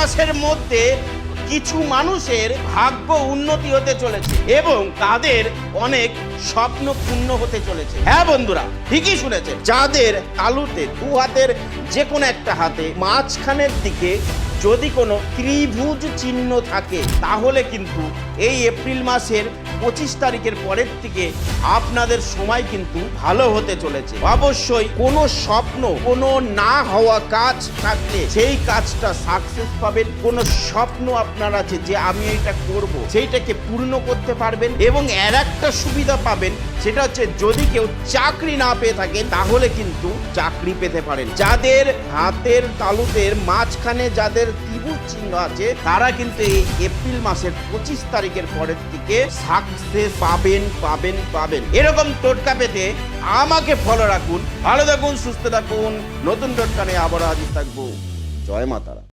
মাসের মধ্যে কিছু মানুষের ভাগ্য উন্নতি হতে চলেছে এবং তাদের অনেক স্বপ্ন পূর্ণ হতে চলেছে। হ্যাঁ বন্ধুরা, ঠিকই শুনেছেন। যাদের তালুতে দু হাতের যে কোনো একটা হাতে মাঝখানের দিকে যদি কোনো ত্রিভুজ চিহ্ন থাকে, তাহলে কিন্তু এই এপ্রিল মাসের 25 তারিখের পরের থেকে আপনাদের সময় কিন্তু ভালো হতে চলেছে। অবশ্যই কোনো স্বপ্ন, কোনো না হওয়া কাজ থাকলে সেই কাজটা সাকসেস পাবেন। কোনো স্বপ্ন আপনার আছে যে আমি এটা করব, সেইটাকে পূর্ণ করতে পারবেন। এবং এর একটা সুবিধা পাবেন, সেটা হচ্ছে যদি কেউ চাকরি না পেয়ে থাকেন তাহলে কিন্তু চাকরি পেতে পারেন। যাদের হাতের তালুতের মাঝখানে যাদের ত্রিভুজ চিহ্ন আছে, তারা কিন্তু এই এপ্রিল মাসের 25 তারিখের পরের থেকে সাকসেস পাবেন। এরকম টোটকা পেতে আমাকে ফলো রাখুন। ভালো থাকুন, সুস্থ থাকুন। নতুন টোটকা নিয়ে আবার হাজির থাকবো। জয় মা তারা।